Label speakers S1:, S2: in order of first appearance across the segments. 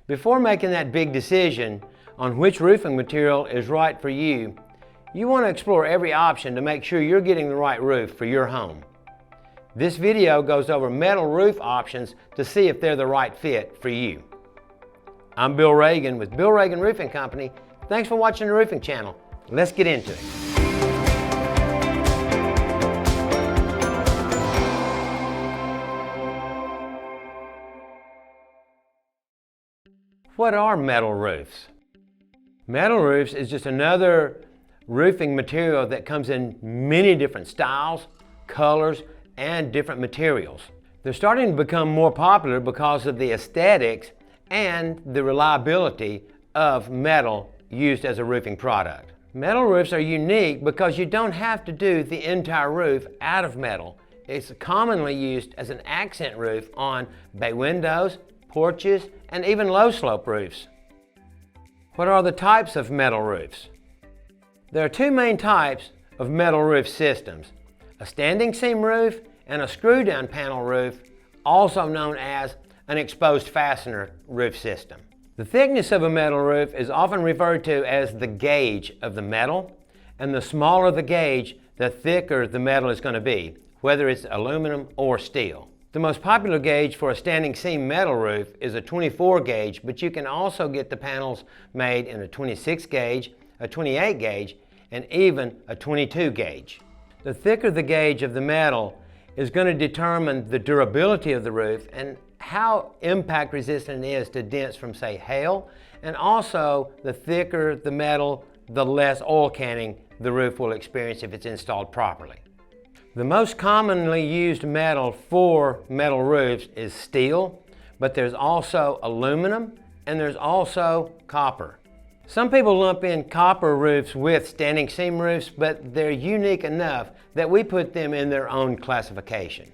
S1: Before making that big decision on which roofing material is right for you, you want to explore every option to make sure you're getting the right roof for your home. This video goes over metal roof options to see if they're the right fit for you. I'm Bill Ragan with Bill Ragan Roofing Company. Thanks for watching the Roofing Channel. Let's get into it. What are metal roofs? Metal roofs is just another roofing material that comes in many different styles, colors, and different materials. They're starting to become more popular because of the aesthetics and the reliability of metal used as a roofing product. Metal roofs are unique because you don't have to do the entire roof out of metal. It's commonly used as an accent roof on bay windows, porches, and even low slope roofs. What are the types of metal roofs? There are two main types of metal roof systems: a standing seam roof and a screw down panel roof, also known as an exposed fastener roof system. The thickness of a metal roof is often referred to as the gauge of the metal, and the smaller the gauge, the thicker the metal is going to be, whether it's aluminum or steel. The most popular gauge for a standing seam metal roof is a 24 gauge, but you can also get the panels made in a 26 gauge, a 28 gauge, and even a 22 gauge. The thicker the gauge of the metal is going to determine the durability of the roof and how impact resistant it is to dents from, say, hail, and also the thicker the metal, the less oil canning the roof will experience if it's installed properly. The most commonly used metal for metal roofs is steel, but there's also aluminum and there's also copper. Some people lump in copper roofs with standing seam roofs, but they're unique enough that we put them in their own classification.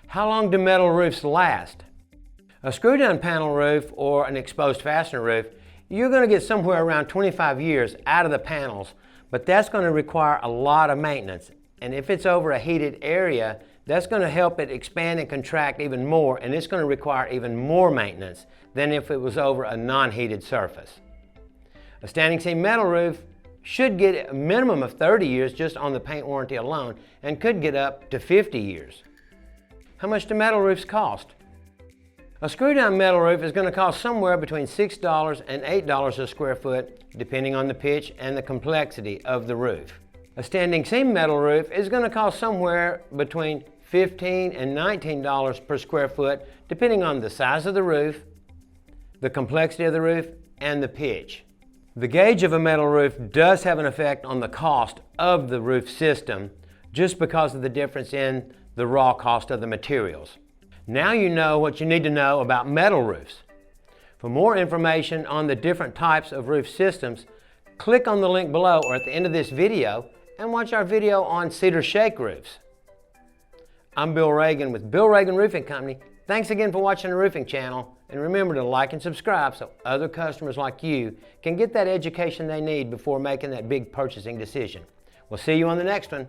S1: How long do metal roofs last? A screw-down panel roof or an exposed fastener roof, you're going to get somewhere around 25 years out of the panels, but that's going to require a lot of maintenance. And if it's over a heated area, that's going to help it expand and contract even more, and it's going to require even more maintenance than if it was over a non-heated surface. A standing seam metal roof should get a minimum of 30 years just on the paint warranty alone, and could get up to 50 years. How much do metal roofs cost? A screw-down metal roof is going to cost somewhere between $6 and $8 a square foot, depending on the pitch and the complexity of the roof. A standing seam metal roof is going to cost somewhere between $15 and $19 per square foot, depending on the size of the roof, the complexity of the roof, and the pitch. The gauge of a metal roof does have an effect on the cost of the roof system, just because of the difference in the raw cost of the materials. Now you know what you need to know about metal roofs. For more information on the different types of roof systems, click on the link below or at the end of this video and watch our video on cedar shake roofs. I'm Bill Ragan with Bill Ragan Roofing Company. Thanks again for watching the Roofing Channel, and remember to like and subscribe so other customers like you can get that education they need before making that big purchasing decision. We'll see you on the next one.